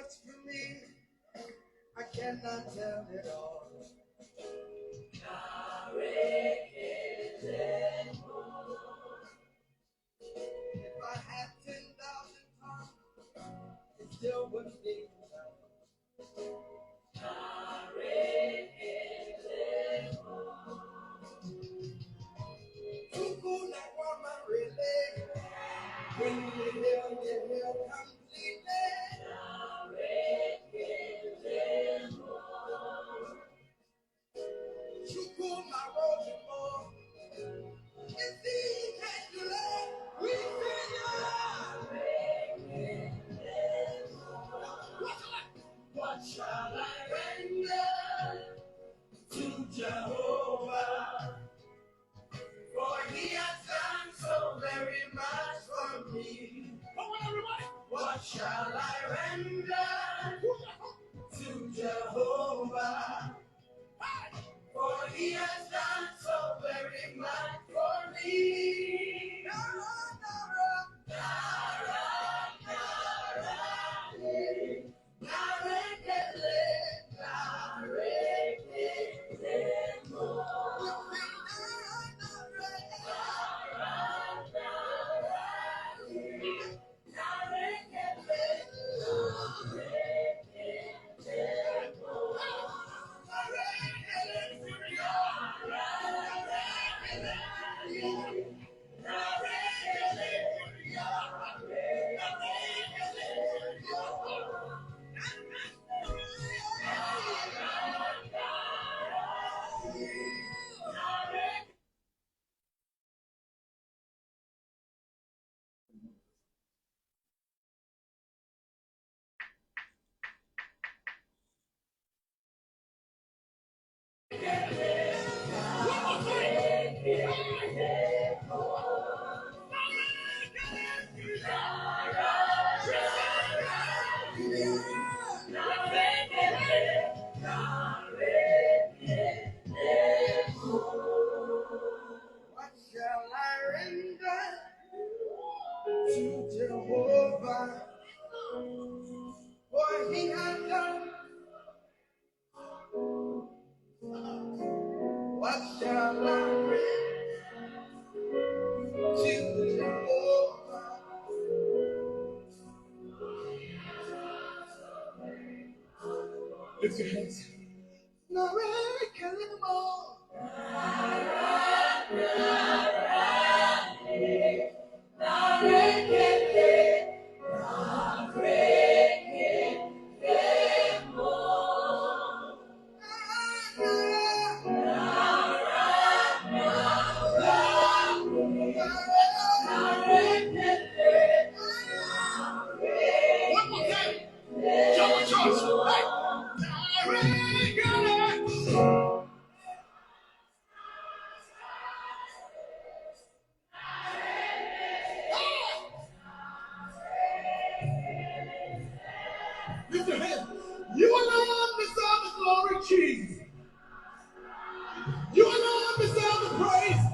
does for me, I cannot tell it all. If I had 10,000 tongues, it still wouldn't be enough. Tuku na kwama really, when you heal completely. Tuku ma rojo, it's the can't we sing What shall I render to Jehovah? For he has done so very much for me. What shall I render to Jehovah? For he has done so very much for me. What shall I render to Jehovah? For he has done. What shall I render to Jehovah? Lift your hands. No record anymore. One more time. Jump the church. Lift your hands. You alone deserve the glory, Jesus. You alone deserve the praise.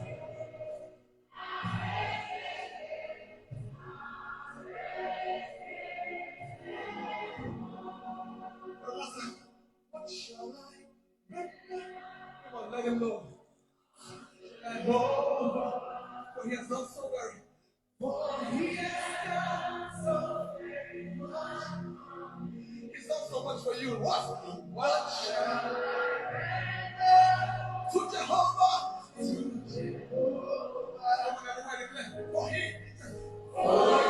What shall I render? Come on, let him know. And for he has done so very. For he has done so very much. He's done so much for you. What shall I render to Jehovah? To Jehovah. For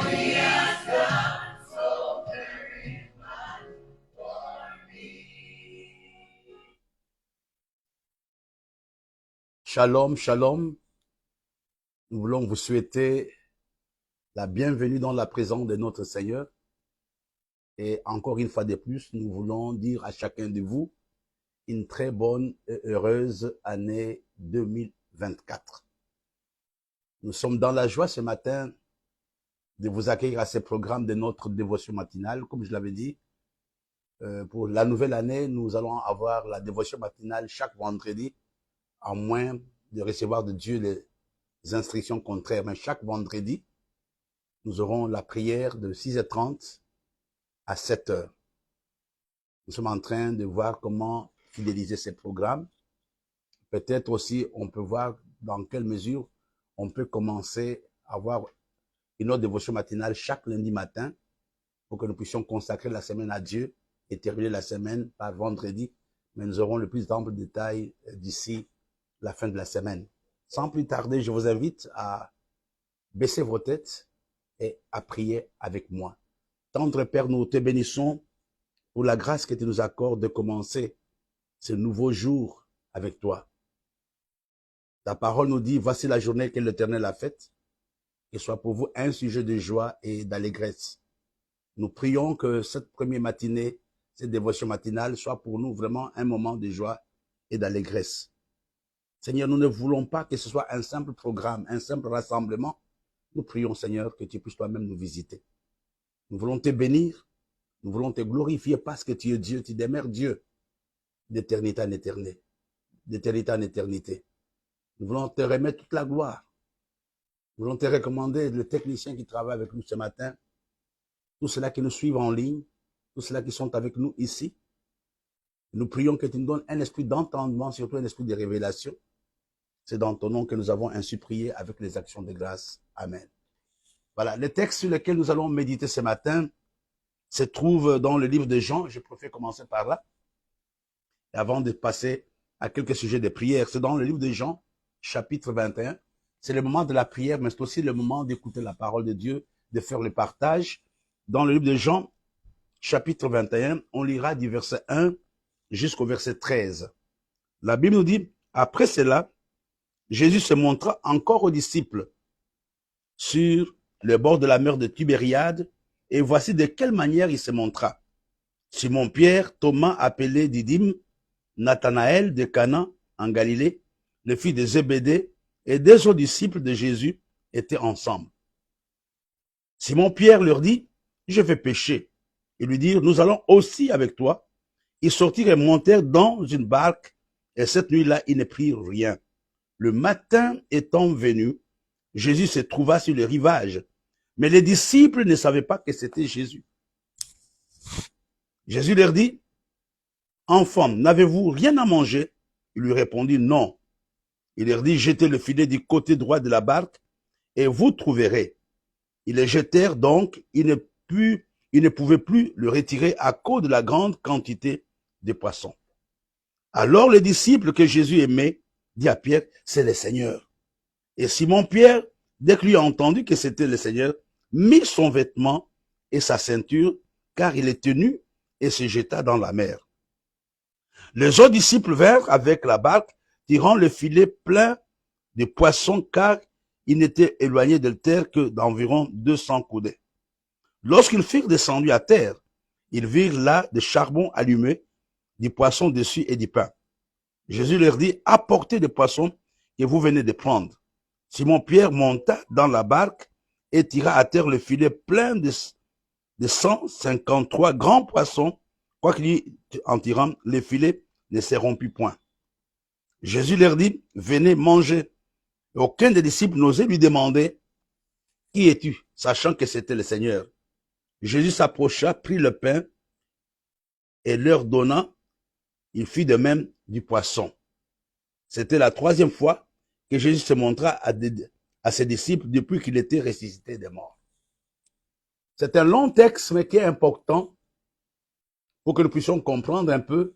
he has done so very much for me. Shalom, shalom. Nous voulons vous souhaiter la bienvenue dans la présence de notre Seigneur. Et encore une fois de plus, nous voulons dire à chacun de vous une très bonne et heureuse année 2024. Nous sommes dans la joie ce matin de vous accueillir à ce programme de notre dévotion matinale. Comme je l'avais dit, pour la nouvelle année, nous allons avoir la dévotion matinale chaque vendredi, à moins de recevoir de Dieu les instructions contraires. Mais chaque vendredi, nous aurons la prière de 6h30 à 7h. Nous sommes en train de voir comment fidéliser ces programmes. Peut-être aussi, on peut voir dans quelle mesure on peut commencer à avoir une autre dévotion matinale chaque lundi matin pour que nous puissions consacrer la semaine à Dieu et terminer la semaine par vendredi. Mais nous aurons le plus d'ample détails d'ici la fin de la semaine. Sans plus tarder, je vous invite à baisser vos têtes et à prier avec moi. Tendre Père, nous te bénissons pour la grâce que tu nous accordes de commencer ce nouveau jour avec toi. Ta parole nous dit, voici la journée que l'Éternel a faite, et soit pour vous un sujet de joie et d'allégresse. Nous prions que cette première matinée, cette dévotion matinale, soit pour nous vraiment un moment de joie et d'allégresse. Seigneur, nous ne voulons pas que ce soit un simple programme, un simple rassemblement. Nous prions, Seigneur, que tu puisses toi-même nous visiter. Nous voulons te bénir, nous voulons te glorifier parce que tu es Dieu, tu demeures Dieu, d'éternité en éternité, d'éternité en éternité. Nous voulons te remettre toute la gloire. Nous voulons te recommander le technicien qui travaille avec nous ce matin, tous ceux-là qui nous suivent en ligne, tous ceux-là qui sont avec nous ici. Nous prions que tu nous donnes un esprit d'entendement, surtout un esprit de révélation. C'est dans ton nom que nous avons ainsi prié avec les actions de grâce. Amen. Voilà, le texte sur lequel nous allons méditer ce matin se trouve dans le livre de Jean. Je préfère commencer par là, avant de passer à quelques sujets de prière. C'est dans le livre de Jean, chapitre 21. C'est le moment de la prière, mais c'est aussi le moment d'écouter la parole de Dieu, de faire le partage. Dans le livre de Jean, chapitre 21, on lira du verset 1 jusqu'au verset 13. La Bible nous dit, après cela, Jésus se montra encore aux disciples sur le bord de la mer de Tibériade, et voici de quelle manière il se montra. Simon-Pierre, Thomas appelé Didyme, Nathanaël de Cana en Galilée, le fils de Zébédée, et deux autres disciples de Jésus étaient ensemble. Simon-Pierre leur dit, je vais pêcher. Ils lui dirent, nous allons aussi avec toi. Ils sortirent et montèrent dans une barque, et cette nuit-là, ils ne prirent rien. Le matin étant venu, Jésus se trouva sur le rivage, mais les disciples ne savaient pas que c'était Jésus. Jésus leur dit, enfants, n'avez-vous rien à manger? Ils lui répondirent, non. Il leur dit, jetez le filet du côté droit de la barque, et vous trouverez. Ils le jetèrent donc, ils ne pouvaient plus le retirer à cause de la grande quantité de poissons. Alors les disciples que Jésus aimait, dit à Pierre, c'est le Seigneur. Et Simon-Pierre, dès qu'il a entendu que c'était le Seigneur, mit son vêtement et sa ceinture, car il était nu, et se jeta dans la mer. Les autres disciples vinrent avec la barque, tirant le filet plein de poissons, car ils n'étaient éloignés de terre que d'environ 200 coudées. Lorsqu'ils furent descendus à terre, ils virent là des charbons allumés, du poisson dessus et du pain. Jésus leur dit, apportez des poissons que vous venez de prendre. Simon-Pierre monta dans la barque et tira à terre le filet plein de 153 grands poissons, quoiqu'en tirant les filets ne se rompit point. Jésus leur dit, venez manger. Et aucun des disciples n'osait lui demander, qui es-tu, sachant que c'était le Seigneur. Jésus s'approcha, prit le pain et leur donna. Il fit de même du poisson. C'était la troisième fois que Jésus se montra à ses disciples depuis qu'il était ressuscité des morts. C'est un long texte, mais qui est important pour que nous puissions comprendre un peu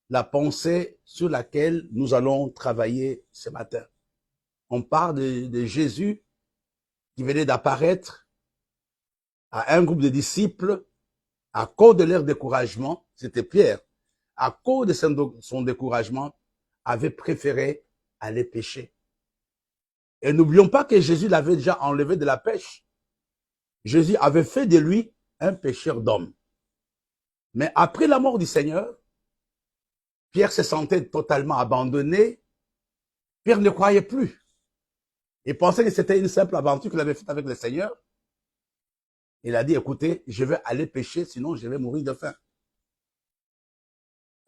la pensée sur laquelle nous allons travailler ce matin. On parle de Jésus qui venait d'apparaître à un groupe de disciples à cause de leur découragement. C'était Pierre. À cause de son découragement, avait préféré aller pêcher. Et n'oublions pas que Jésus l'avait déjà enlevé de la pêche. Jésus avait fait de lui un pêcheur d'hommes. Mais après la mort du Seigneur, Pierre se sentait totalement abandonné. Pierre ne croyait plus. Il pensait que c'était une simple aventure qu'il avait faite avec le Seigneur. Il a dit, écoutez, je vais aller pêcher, sinon je vais mourir de faim.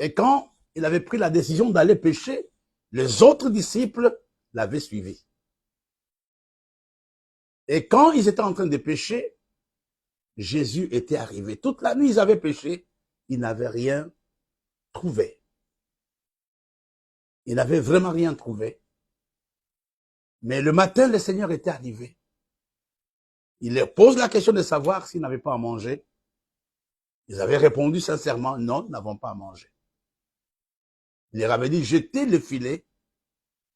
Et quand il avait pris la décision d'aller pêcher, les autres disciples l'avaient suivi. Et quand ils étaient en train de pêcher, Jésus était arrivé. Toute la nuit, ils avaient pêché. il n'avait rien trouvé. Il n'avait vraiment rien trouvé. Mais le matin, le Seigneur était arrivé. Il leur pose la question de savoir s'ils n'avaient pas à manger. Ils avaient répondu sincèrement, non, nous n'avons pas à manger. Il leur avait dit, jetez le filet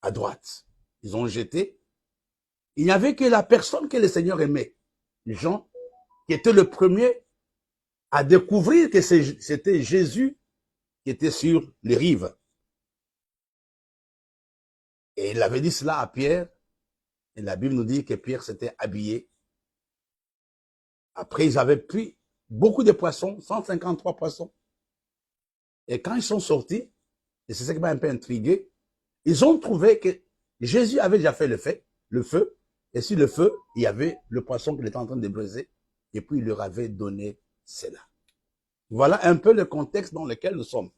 à droite. Ils ont jeté. Il n'y avait que la personne que le Seigneur aimait, Jean, qui était le premier à découvrir que c'était Jésus qui était sur les rives. Et il avait dit cela à Pierre. Et la Bible nous dit que Pierre s'était habillé. Après, ils avaient pris beaucoup de poissons, 153 poissons. Et quand ils sont sortis, et c'est ce qui m'a un peu intrigué, ils ont trouvé que Jésus avait déjà fait le feu, et sur le feu, il y avait le poisson qu'il était en train de briser, et puis il leur avait donné cela. Voilà un peu le contexte dans lequel nous sommes.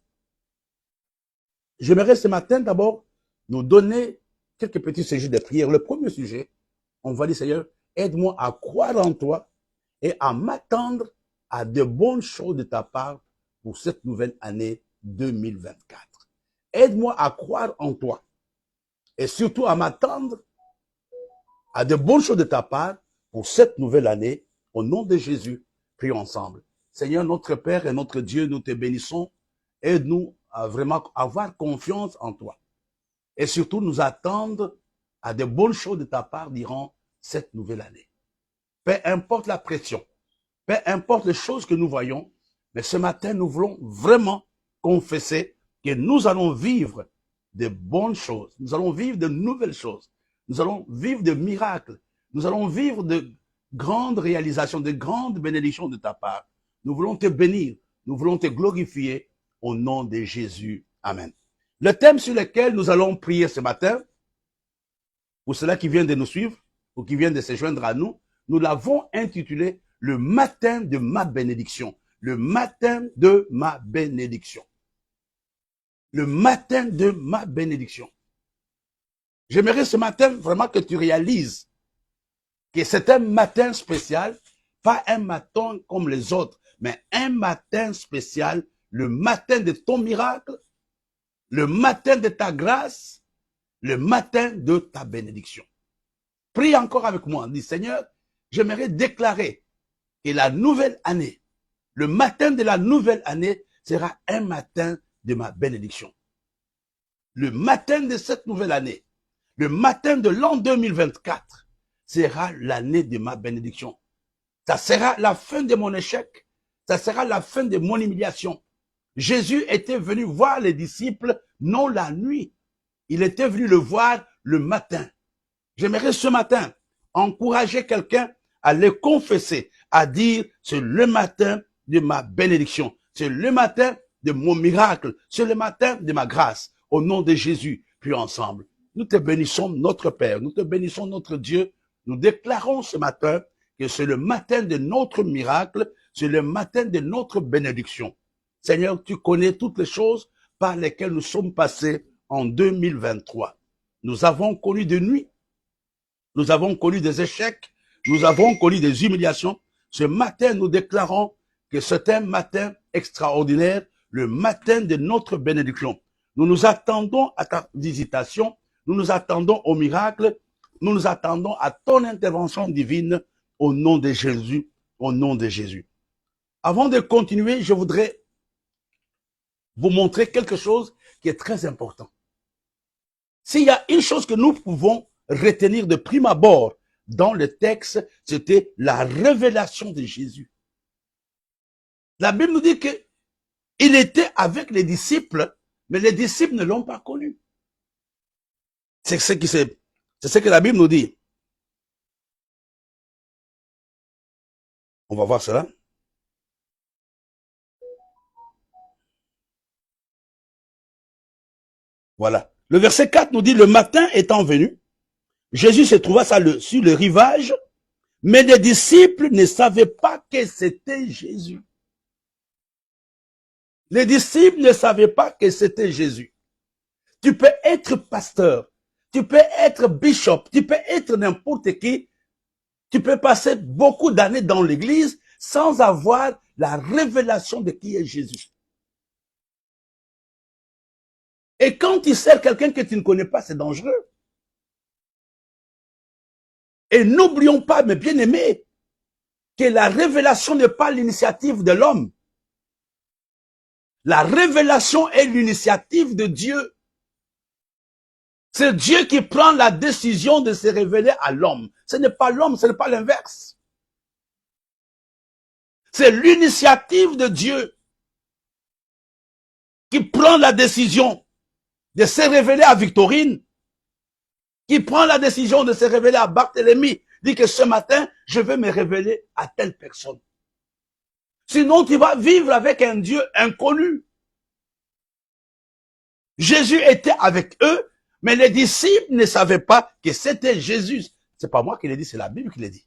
J'aimerais ce matin d'abord nous donner quelques petits sujets de prière. Le premier sujet, on va dire, Seigneur, aide-moi à croire en toi et à m'attendre à de bonnes choses de ta part pour cette nouvelle année 2024. Aide-moi à croire en toi et surtout à m'attendre à de bonnes choses de ta part pour cette nouvelle année. Au nom de Jésus, prions ensemble. Seigneur, notre Père et notre Dieu, nous te bénissons. Aide-nous à vraiment avoir confiance en toi et surtout nous attendre à de bonnes choses de ta part durant cette nouvelle année. Peu importe la pression, peu importe les choses que nous voyons, mais ce matin, nous voulons vraiment confesser que nous allons vivre de bonnes choses. Nous allons vivre de nouvelles choses. Nous allons vivre de miracles. Nous allons vivre de grandes réalisations, de grandes bénédictions de ta part. Nous voulons te bénir. Nous voulons te glorifier au nom de Jésus. Amen. Le thème sur lequel nous allons prier ce matin, pour ceux-là qui viennent de nous suivre ou qui viennent de se joindre à nous, nous l'avons intitulé « Le matin de ma bénédiction ». Le matin de ma bénédiction. Le matin de ma bénédiction. J'aimerais ce matin vraiment que tu réalises que c'est un matin spécial, pas un matin comme les autres, mais un matin spécial, le matin de ton miracle, le matin de ta grâce, le matin de ta bénédiction. Prie encore avec moi, dis Seigneur, j'aimerais déclarer que la nouvelle année, le matin de la nouvelle année sera un matin de ma bénédiction. Le matin de cette nouvelle année, le matin de l'an 2024, sera l'année de ma bénédiction. Ça sera la fin de mon échec. Ça sera la fin de mon humiliation. Jésus était venu voir les disciples, non la nuit. Il était venu le voir le matin. J'aimerais ce matin encourager quelqu'un à le confesser, à dire, c'est le matin de ma bénédiction. C'est le matin de mon miracle. C'est le matin de ma grâce. Au nom de Jésus, puis ensemble. Nous te bénissons, notre Père. Nous te bénissons, notre Dieu. Nous déclarons ce matin que c'est le matin de notre miracle. C'est le matin de notre bénédiction. Seigneur, tu connais toutes les choses par lesquelles nous sommes passés en 2023. Nous avons connu des nuits. Nous avons connu des échecs. Nous avons connu des humiliations. Ce matin, nous déclarons que c'est un matin extraordinaire, le matin de notre bénédiction. Nous nous attendons à ta visitation. Nous nous attendons au miracle. Nous nous attendons à ton intervention divine au nom de Jésus. Au nom de Jésus. Avant de continuer, je voudrais vous montrer quelque chose qui est très important. S'il y a une chose que nous pouvons retenir de prime abord dans le texte, c'était la révélation de Jésus. La Bible nous dit que il était avec les disciples, mais les disciples ne l'ont pas connu. C'est ce que la Bible nous dit. On va voir cela. Voilà. Le verset 4 nous dit, le matin étant venu, Jésus se trouva sur le rivage, mais les disciples ne savaient pas que c'était Jésus. Les disciples ne savaient pas que c'était Jésus. Tu peux être pasteur, tu peux être bishop, tu peux être n'importe qui, tu peux passer beaucoup d'années dans l'église, sans avoir la révélation de qui est Jésus. Et quand tu sers quelqu'un que tu ne connais pas, c'est dangereux. Et n'oublions pas, mes bien-aimés, que la révélation n'est pas l'initiative de l'homme. La révélation est l'initiative de Dieu. C'est Dieu qui prend la décision de se révéler à l'homme. Ce n'est pas l'homme, ce n'est pas l'inverse. C'est l'initiative de Dieu qui prend la décision de se révéler à Victorine, qui prend la décision de se révéler à Barthélemy, dit que ce matin, je vais me révéler à telle personne. Sinon, tu vas vivre avec un Dieu inconnu. Jésus était avec eux, mais les disciples ne savaient pas que c'était Jésus. C'est pas moi qui l'ai dit, c'est la Bible qui l'a dit.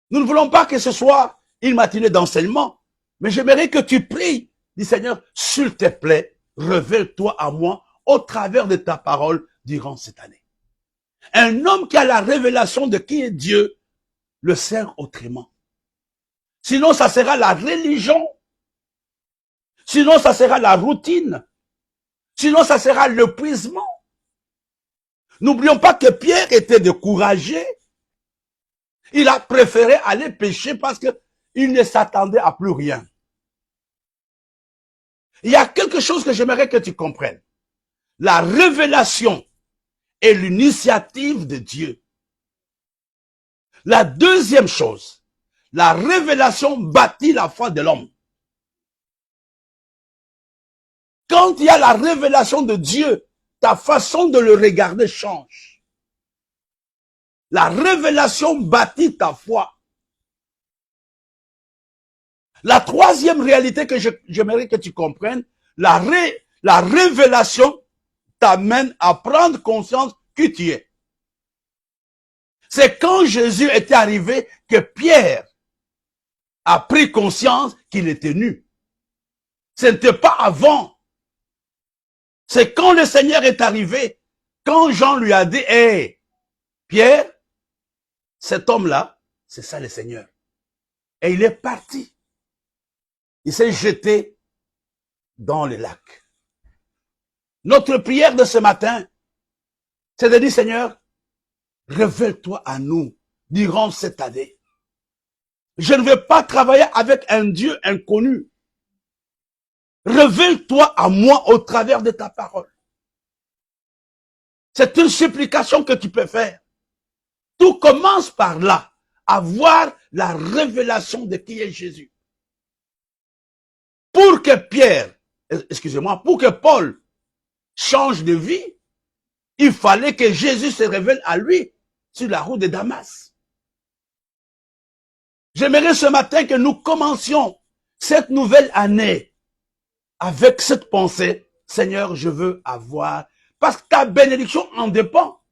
Nous ne voulons pas que ce soit une matinée d'enseignement, mais j'aimerais que tu pries. Dis Seigneur, s'il te plaît, révèle-toi à moi au travers de ta parole durant cette année. Un homme qui a la révélation de qui est Dieu le sert autrement. Sinon, ça sera la religion. Sinon, ça sera la routine. Sinon, ça sera l'épuisement. N'oublions pas que Pierre était découragé. Il a préféré aller pêcher parce qu'il ne s'attendait à plus rien. Il y a quelque chose que j'aimerais que tu comprennes. La révélation est l'initiative de Dieu. La deuxième chose, la révélation bâtit la foi de l'homme. Quand il y a la révélation de Dieu, ta façon de le regarder change. La révélation bâtit ta foi. La troisième réalité que j'aimerais que tu comprennes, la révélation t'amène à prendre conscience qui tu es. C'est quand Jésus était arrivé que Pierre a pris conscience qu'il était nu. Ce n'était pas avant. C'est quand le Seigneur est arrivé, quand Jean lui a dit, hey, Pierre, cet homme-là, c'est ça le Seigneur. Et il est parti. Il s'est jeté dans le lac. Notre prière de ce matin, c'est de dire, Seigneur, révèle-toi à nous durant cette année. Je ne veux pas travailler avec un Dieu inconnu. Révèle-toi à moi au travers de ta parole. C'est une supplication que tu peux faire. Tout commence par là, avoir la révélation de qui est Jésus. Pour que pour que Paul change de vie, il fallait que Jésus se révèle à lui sur la route de Damas. J'aimerais ce matin que nous commencions cette nouvelle année avec cette pensée, Seigneur, je veux avoir, parce que ta bénédiction en dépend.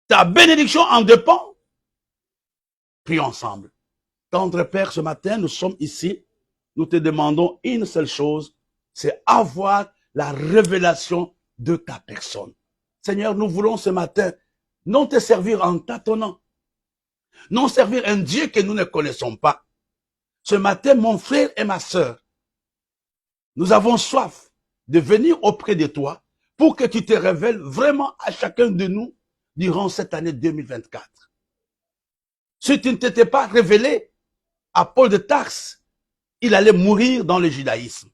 Ta bénédiction en dépend. Prions ensemble. Tendre Père, ce matin, nous sommes ici. Nous te demandons une seule chose, c'est avoir la révélation de ta personne. Seigneur, nous voulons ce matin non te servir en tâtonnant, non servir un Dieu que nous ne connaissons pas. Ce matin, mon frère et ma sœur, nous avons soif de venir auprès de toi pour que tu te révèles vraiment à chacun de nous durant cette année 2024. Si tu ne t'étais pas révélé à Paul de Tarse, il allait mourir dans le judaïsme.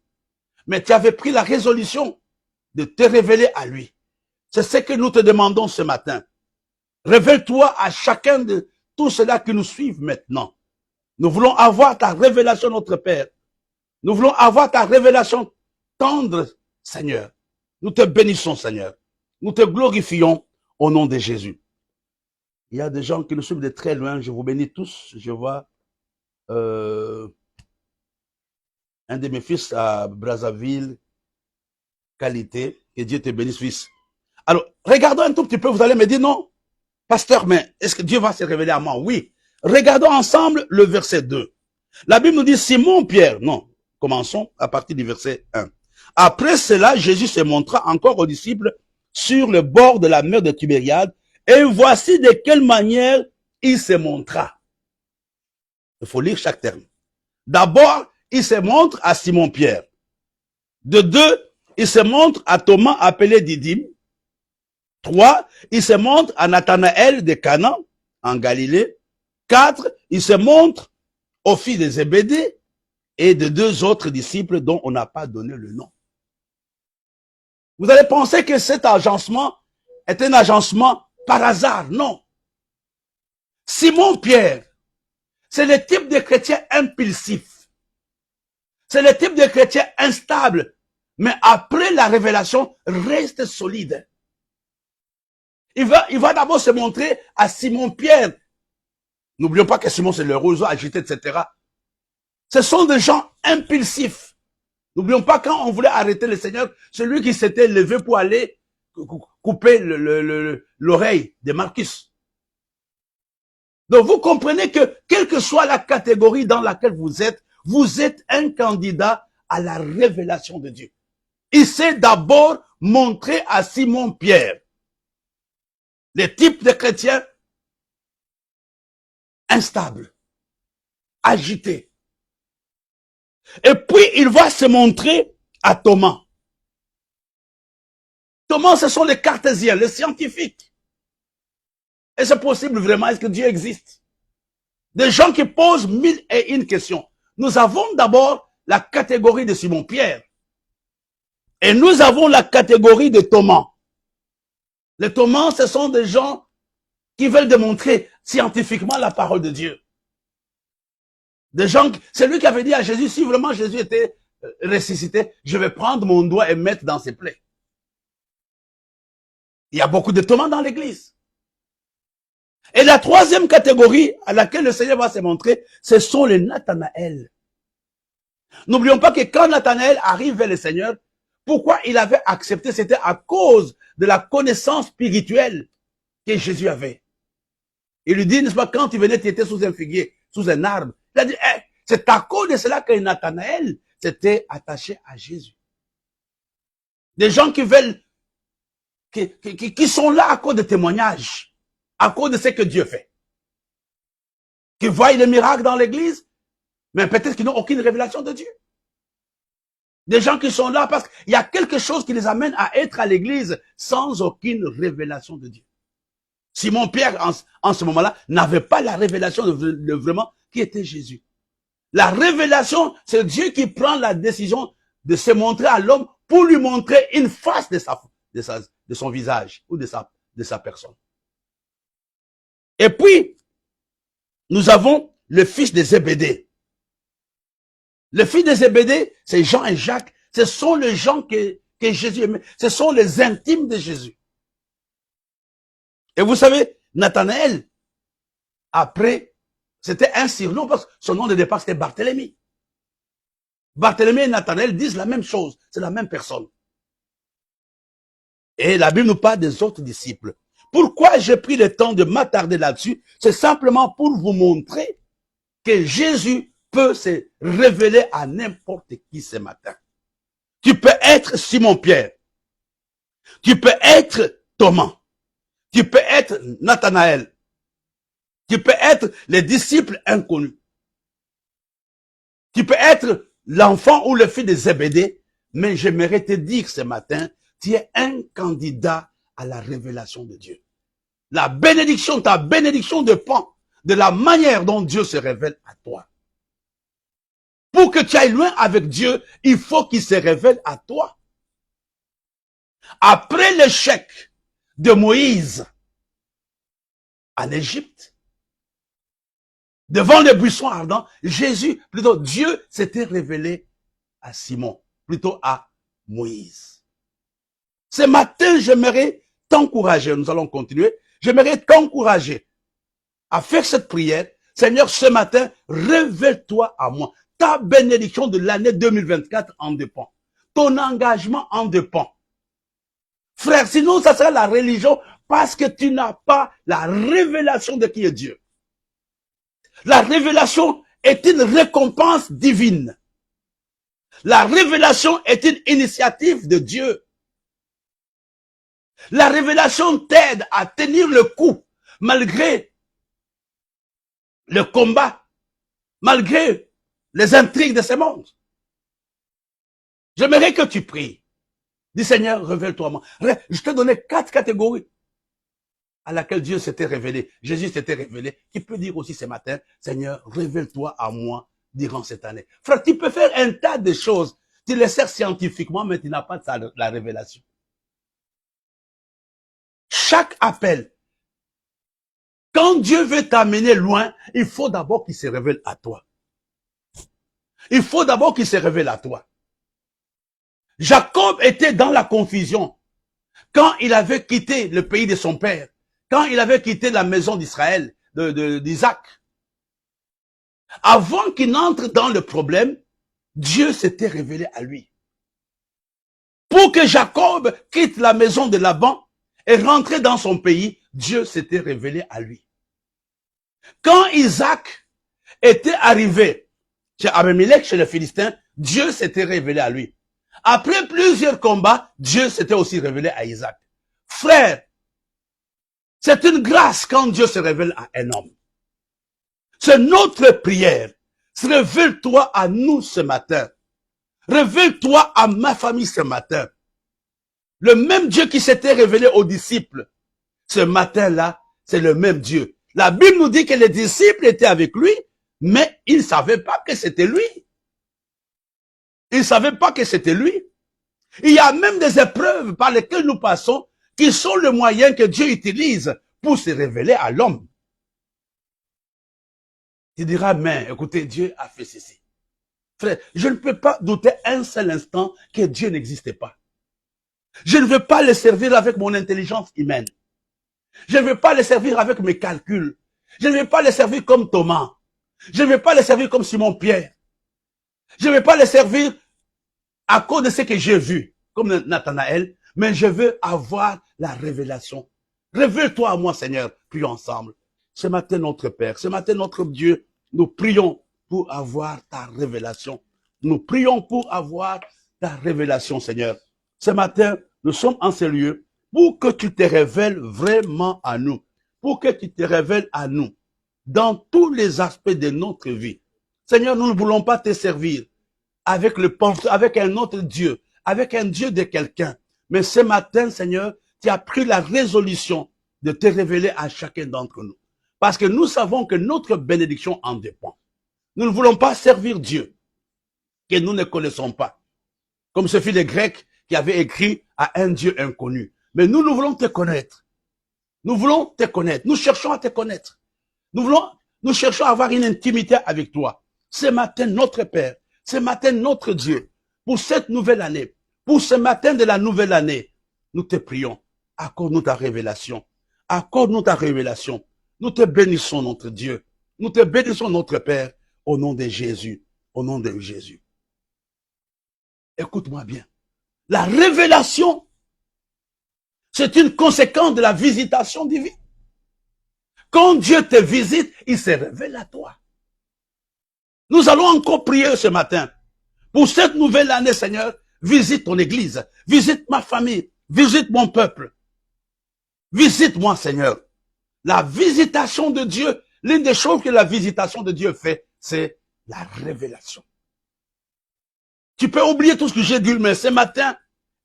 Mais tu avais pris la résolution de te révéler à lui. C'est ce que nous te demandons ce matin. Révèle-toi à chacun de tous ceux-là qui nous suivent maintenant. Nous voulons avoir ta révélation, notre Père. Nous voulons avoir ta révélation tendre, Seigneur. Nous te bénissons, Seigneur. Nous te glorifions au nom de Jésus. Il y a des gens qui nous suivent de très loin. Je vous bénis tous. Je vois un de mes fils à Brazzaville, qualité. Que Dieu te bénisse, fils. Alors, regardons un tout petit peu. Vous allez me dire, non, pasteur, mais est-ce que Dieu va se révéler à moi? Oui. Regardons ensemble le verset 2. La Bible nous dit, Simon Pierre, non, commençons à partir du verset 1. Après cela, Jésus se montra encore aux disciples sur le bord de la mer de Tibériade, et voici de quelle manière il se montra. Il faut lire chaque terme. D'abord, il se montre à Simon-Pierre. De deux, il se montre à Thomas appelé Didyme. 3, il se montre à Nathanaël de Cana, en Galilée. 4, il se montre aux filles de Zébédée et de 2 autres disciples dont on n'a pas donné le nom. Vous allez penser que cet agencement est un agencement par hasard. Non. Simon-Pierre, c'est le type de chrétien impulsif. C'est le type de chrétien instable. Mais après la révélation, reste solide. Il va d'abord se montrer à Simon-Pierre. N'oublions pas que Simon, c'est le roseau agité, etc. Ce sont des gens impulsifs. N'oublions pas quand on voulait arrêter le Seigneur, celui qui s'était levé pour aller couper l'oreille de Marcus. Donc vous comprenez que quelle que soit la catégorie dans laquelle vous êtes un candidat à la révélation de Dieu. Il s'est d'abord montré à Simon-Pierre. Les types de chrétiens instables, agités. Et puis, il va se montrer à Thomas. Thomas, ce sont les cartésiens, les scientifiques. Et c'est possible vraiment, est-ce que Dieu existe? Des gens qui posent 1001 questions. Nous avons d'abord la catégorie de Simon-Pierre. Et nous avons la catégorie de Thomas. Les Thomas, ce sont des gens qui veulent démontrer scientifiquement la parole de Dieu. Des gens, c'est lui qui avait dit à Jésus, si vraiment Jésus était ressuscité, je vais prendre mon doigt et mettre dans ses plaies. Il y a beaucoup de Thomas dans l'église. Et la troisième catégorie à laquelle le Seigneur va se montrer, ce sont les Nathanaël. N'oublions pas que quand Nathanaël arrive vers le Seigneur, pourquoi il avait accepté, c'était à cause de la connaissance spirituelle que Jésus avait. Il lui dit, n'est-ce pas, quand tu venais, tu étais sous un figuier, sous un arbre. Il a dit, c'est à cause de cela que Nathanaël s'était attaché à Jésus. Des gens qui veulent, qui sont là à cause de témoignages, à cause de ce que Dieu fait. Qui voient les miracles dans l'église, mais peut-être qu'ils n'ont aucune révélation de Dieu. Des gens qui sont là parce qu'il y a quelque chose qui les amène à être à l'église sans aucune révélation de Dieu. Simon-Pierre, en ce moment-là, n'avait pas la révélation de vraiment qui était Jésus. La révélation, c'est Dieu qui prend la décision de se montrer à l'homme pour lui montrer une face de son visage ou de sa personne. Et puis, nous avons le fils de Zébédée. Le fils de Zébédée, c'est Jean et Jacques. Ce sont les gens que Jésus aimait. Ce sont les intimes de Jésus. Et vous savez, Nathanaël, après, c'était un surnom parce que son nom de départ, c'était Barthélemy. Barthélemy et Nathanaël disent la même chose. C'est la même personne. Et la Bible nous parle des autres disciples. Pourquoi j'ai pris le temps de m'attarder là-dessus? C'est simplement pour vous montrer que Jésus peut se révéler à n'importe qui ce matin. Tu peux être Simon-Pierre. Tu peux être Thomas. Tu peux être Nathanaël. Tu peux être les disciples inconnus. Tu peux être l'enfant ou le fils de Zébédée. Mais j'aimerais te dire ce matin, tu es un candidat à la révélation de Dieu. La bénédiction, ta bénédiction dépend de la manière dont Dieu se révèle à toi. Pour que tu ailles loin avec Dieu, il faut qu'il se révèle à toi. Après l'échec de Moïse en Égypte, devant les buissons ardents, Dieu s'était révélé à Simon, plutôt à Moïse. Ce matin, j'aimerais t'encourager, nous allons continuer, j'aimerais t'encourager à faire cette prière. Seigneur, ce matin, révèle-toi à moi. Ta bénédiction de l'année 2024 en dépend. Ton engagement en dépend. Frère, sinon ça sera la religion parce que tu n'as pas la révélation de qui est Dieu. La révélation est une récompense divine. La révélation est une initiative de Dieu. La révélation t'aide à tenir le coup malgré le combat, malgré les intrigues de ce monde. J'aimerais que tu pries. Dis Seigneur, révèle-toi à moi. Je t'ai donné 4 catégories à laquelle Dieu s'était révélé. Jésus s'était révélé. Qui peut dire aussi ce matin, Seigneur, révèle-toi à moi durant cette année. Frère, tu peux faire un tas de choses. Tu les sers scientifiquement, mais tu n'as pas la révélation. Chaque appel, quand Dieu veut t'amener loin, il faut d'abord qu'il se révèle à toi. Il faut d'abord qu'il se révèle à toi. Jacob était dans la confusion. Quand il avait quitté le pays de son père, quand il avait quitté la maison d'Israël, d'Isaac, avant qu'il n'entre dans le problème, Dieu s'était révélé à lui. Pour que Jacob quitte la maison de Laban et rentre dans son pays, Dieu s'était révélé à lui. Quand Isaac était arrivé chez Abimelech, chez les Philistins, Dieu s'était révélé à lui. Après plusieurs combats, Dieu s'était aussi révélé à Isaac. Frère, c'est une grâce quand Dieu se révèle à un homme. C'est notre prière. Révèle-toi à nous ce matin. Révèle-toi à ma famille ce matin. Le même Dieu qui s'était révélé aux disciples, ce matin-là, c'est le même Dieu. La Bible nous dit que les disciples étaient avec lui, mais ils ne savaient pas que c'était lui. Ils ne savaient pas que c'était lui. Il y a même des épreuves par lesquelles nous passons qui sont le moyen que Dieu utilise pour se révéler à l'homme. Tu diras, mais écoutez, Dieu a fait ceci. Frère, je ne peux pas douter un seul instant que Dieu n'existait pas. Je ne veux pas le servir avec mon intelligence humaine. Je ne veux pas le servir avec mes calculs. Je ne veux pas le servir comme Thomas. Je ne veux pas le servir comme Simon-Pierre. Je ne veux pas le servir à cause de ce que j'ai vu, comme Nathanaël, mais je veux avoir la révélation. Révèle-toi à moi, Seigneur, prions ensemble. Ce matin, notre Père, ce matin, notre Dieu, nous prions pour avoir ta révélation. Nous prions pour avoir ta révélation, Seigneur. Ce matin, nous sommes en ce lieu pour que tu te révèles vraiment à nous, pour que tu te révèles à nous dans tous les aspects de notre vie. Seigneur, nous ne voulons pas te servir avec un autre Dieu, avec un Dieu de quelqu'un. Mais ce matin, Seigneur, tu as pris la résolution de te révéler à chacun d'entre nous. Parce que nous savons que notre bénédiction en dépend. Nous ne voulons pas servir Dieu que nous ne connaissons pas. Comme ce fut les Grecs qui avaient écrit à un Dieu inconnu. Mais nous voulons te connaître. Nous voulons te connaître. Nous cherchons à te connaître. Nous cherchons à avoir une intimité avec toi. Ce matin, notre Père, ce matin, notre Dieu, pour cette nouvelle année, pour ce matin de la nouvelle année, nous te prions. Accorde-nous ta révélation. Accorde-nous ta révélation. Nous te bénissons, notre Dieu. Nous te bénissons, notre Père, au nom de Jésus. Au nom de Jésus. Écoute-moi bien. La révélation, c'est une conséquence de la visitation divine. Quand Dieu te visite, il se révèle à toi. Nous allons encore prier ce matin. Pour cette nouvelle année, Seigneur, visite ton église, visite ma famille, visite mon peuple. Visite-moi, Seigneur. La visitation de Dieu, l'une des choses que la visitation de Dieu fait, c'est la révélation. Tu peux oublier tout ce que j'ai dit, mais ce matin,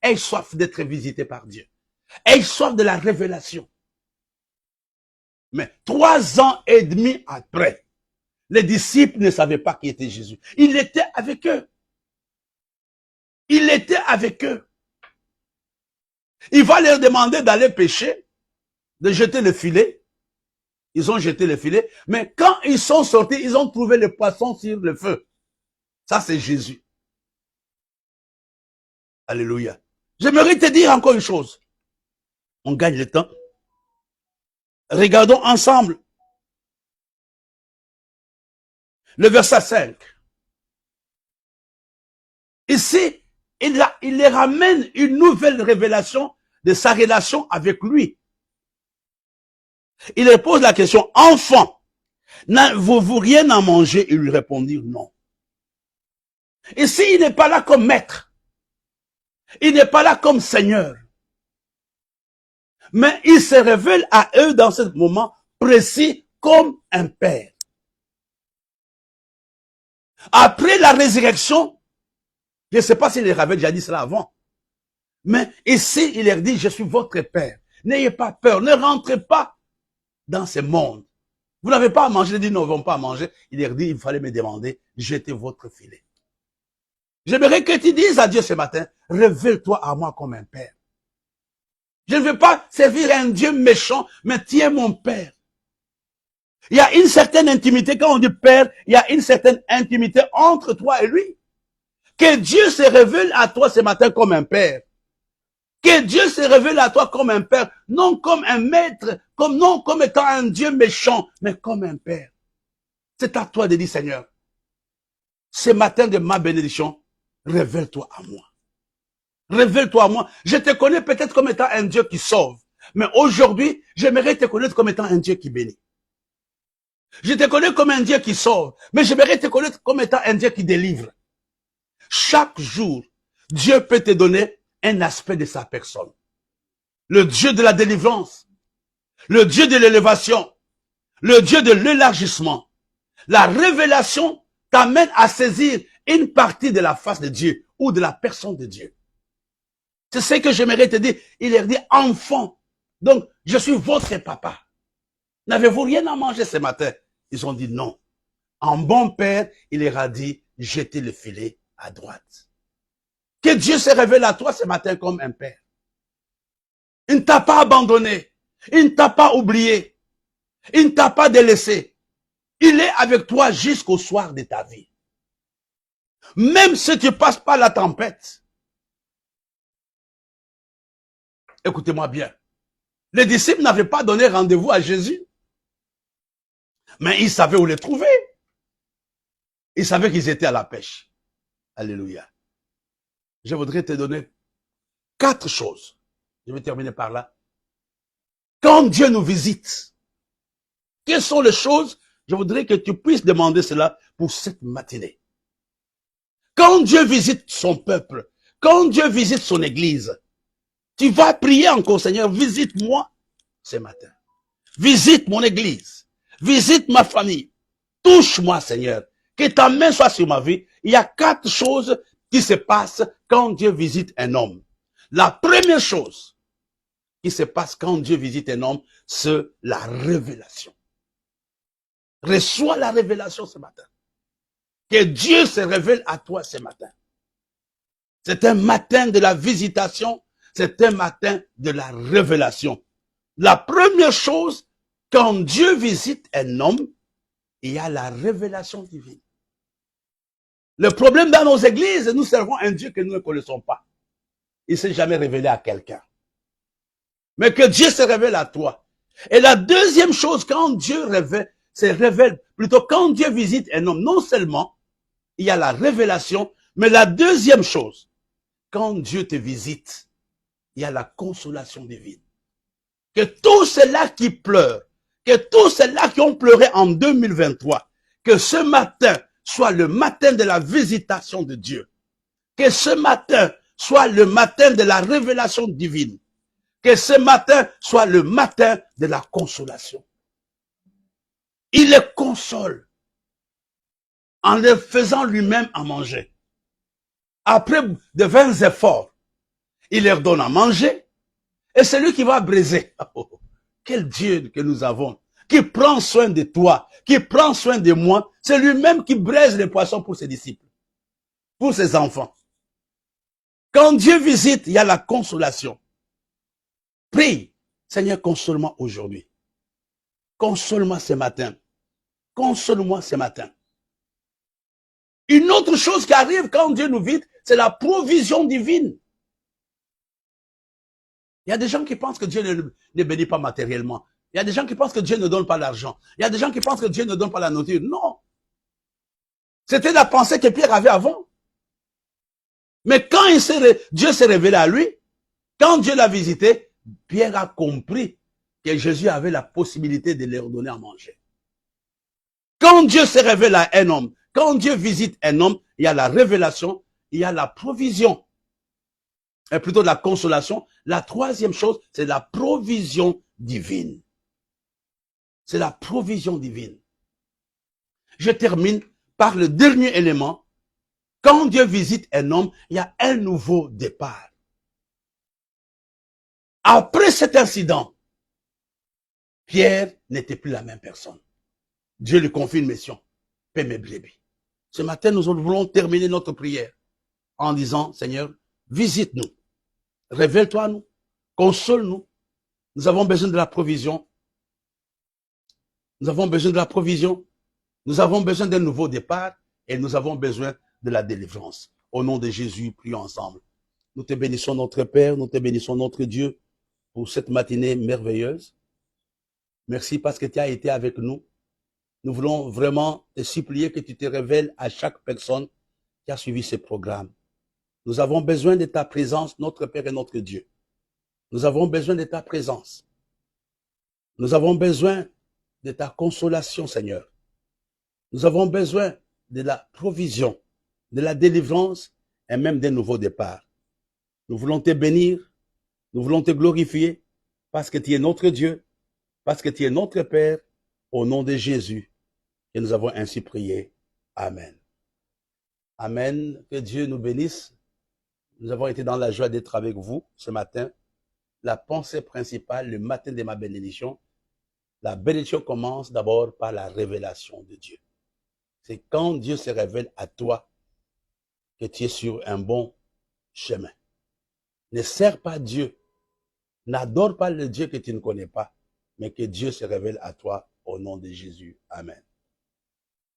aie soif d'être visité par Dieu. Aie soif de la révélation. Mais 3 ans et demi après, les disciples ne savaient pas qui était Jésus. Il était avec eux. Il était avec eux. Il va leur demander d'aller pêcher, de jeter le filet. Ils ont jeté le filet. Mais quand ils sont sortis, ils ont trouvé le poisson sur le feu. Ça, c'est Jésus. Alléluia. J'aimerais te dire encore une chose. On gagne le temps. Regardons ensemble le verset 5. Ici, il les ramène une nouvelle révélation de sa relation avec lui. Il leur pose la question, enfant, n'avez-vous rien à manger? Ils lui répondirent non. Ici, il n'est pas là comme maître. Il n'est pas là comme Seigneur. Mais il se révèle à eux dans ce moment précis comme un père. Après la résurrection, je ne sais pas s'il leur avait déjà dit cela avant, mais ici, il leur dit, je suis votre Père. N'ayez pas peur, ne rentrez pas dans ce monde. Vous n'avez pas à manger. Il dit, non, ils ne vont pas à manger. Il leur dit, il fallait me demander, jetez votre filet. J'aimerais que tu dises à Dieu ce matin, révèle-toi à moi comme un Père. Je ne veux pas servir un Dieu méchant, mais tu es mon Père. Il y a une certaine intimité, quand on dit Père, il y a une certaine intimité entre toi et lui. Que Dieu se révèle à toi ce matin comme un Père. Que Dieu se révèle à toi comme un Père, non comme un maître, non comme étant un Dieu méchant, mais comme un Père. C'est à toi de dire, Seigneur, ce matin de ma bénédiction, révèle-toi à moi. Révèle-toi à moi. Je te connais peut-être comme étant un Dieu qui sauve, mais aujourd'hui, j'aimerais te connaître comme étant un Dieu qui bénit. Je te connais comme un Dieu qui sauve, mais j'aimerais te connaître comme étant un Dieu qui délivre. Chaque jour, Dieu peut te donner un aspect de sa personne. Le Dieu de la délivrance, le Dieu de l'élévation, le Dieu de l'élargissement. La révélation t'amène à saisir une partie de la face de Dieu ou de la personne de Dieu. C'est ce que j'aimerais te dire. Il leur dit, enfant, donc je suis votre papa. N'avez-vous rien à manger ce matin? Ils ont dit non. En bon père, il leur a dit, jetez le filet à droite. Que Dieu se révèle à toi ce matin comme un père. Il ne t'a pas abandonné. Il ne t'a pas oublié. Il ne t'a pas délaissé. Il est avec toi jusqu'au soir de ta vie. Même si tu passes par la tempête. Écoutez-moi bien. Les disciples n'avaient pas donné rendez-vous à Jésus. Mais ils savaient où les trouver. Ils savaient qu'ils étaient à la pêche. Alléluia. Je voudrais te donner 4 choses. Je vais terminer par là. Quand Dieu nous visite, quelles sont les choses? Je voudrais que tu puisses demander cela pour cette matinée. Quand Dieu visite son peuple, quand Dieu visite son église, tu vas prier encore, Seigneur, visite-moi ce matin. Visite mon église. Visite ma famille. Touche-moi, Seigneur. Que ta main soit sur ma vie. Il y a 4 choses qui se passent quand Dieu visite un homme. La première chose qui se passe quand Dieu visite un homme, c'est la révélation. Reçois la révélation ce matin. Que Dieu se révèle à toi ce matin. C'est un matin de la visitation, c'est un matin de la révélation. La première chose, quand Dieu visite un homme, il y a la révélation divine. Le problème dans nos églises, nous servons un Dieu que nous ne connaissons pas. Il ne s'est jamais révélé à quelqu'un. Mais que Dieu se révèle à toi. Et la deuxième chose, quand Dieu plutôt quand Dieu visite un homme, non seulement il y a la révélation, mais la deuxième chose, quand Dieu te visite, il y a la consolation divine. Que tous ceux-là qui pleurent, que tous ceux-là qui ont pleuré en 2023, que ce matin soit le matin de la visitation de Dieu. Que ce matin soit le matin de la révélation divine. Que ce matin soit le matin de la consolation. Il les console en leur faisant lui-même à manger. Après de vains efforts, il leur donne à manger et c'est lui qui va briser. Oh, quel Dieu que nous avons, qui prend soin de toi, qui prend soin de moi. C'est lui-même qui braise les poissons pour ses disciples, pour ses enfants. Quand Dieu visite, il y a la consolation. Prie, Seigneur, console-moi aujourd'hui. Console-moi ce matin. Console-moi ce matin. Une autre chose qui arrive quand Dieu nous visite, c'est la provision divine. Il y a des gens qui pensent que Dieu ne bénit pas matériellement. Il y a des gens qui pensent que Dieu ne donne pas l'argent. Il y a des gens qui pensent que Dieu ne donne pas la nourriture. Non. C'était la pensée que Pierre avait avant. Mais quand Dieu s'est révélé à lui, quand Dieu l'a visité, Pierre a compris que Jésus avait la possibilité de leur donner à manger. Quand Dieu se révèle à un homme, quand Dieu visite un homme, il y a la révélation, il y a la provision. Et plutôt la consolation. La troisième chose, c'est la provision divine. C'est la provision divine. Je termine par le dernier élément, quand Dieu visite un homme, il y a un nouveau départ. Après cet incident, Pierre n'était plus la même personne. Dieu lui confie une mission. Paix mes brebis. Ce matin, nous voulons terminer notre prière en disant, Seigneur, visite-nous, révèle-toi à nous, console-nous. Nous avons besoin de la provision. Nous avons besoin de la provision. Nous avons besoin d'un nouveau départ et nous avons besoin de la délivrance. Au nom de Jésus, prions ensemble. Nous te bénissons notre Père, nous te bénissons notre Dieu pour cette matinée merveilleuse. Merci parce que tu as été avec nous. Nous voulons vraiment te supplier que tu te révèles à chaque personne qui a suivi ce programme. Nous avons besoin de ta présence, notre Père et notre Dieu. Nous avons besoin de ta présence. Nous avons besoin de ta consolation, Seigneur. Nous avons besoin de la provision, de la délivrance et même d'un nouveau départ. Nous voulons te bénir, nous voulons te glorifier parce que tu es notre Dieu, parce que tu es notre Père, au nom de Jésus. Et nous avons ainsi prié. Amen. Amen. Que Dieu nous bénisse. Nous avons été dans la joie d'être avec vous ce matin. La pensée principale, le matin de ma bénédiction, la bénédiction commence d'abord par la révélation de Dieu. C'est quand Dieu se révèle à toi que tu es sur un bon chemin. Ne sers pas Dieu. N'adore pas le Dieu que tu ne connais pas, mais que Dieu se révèle à toi au nom de Jésus. Amen.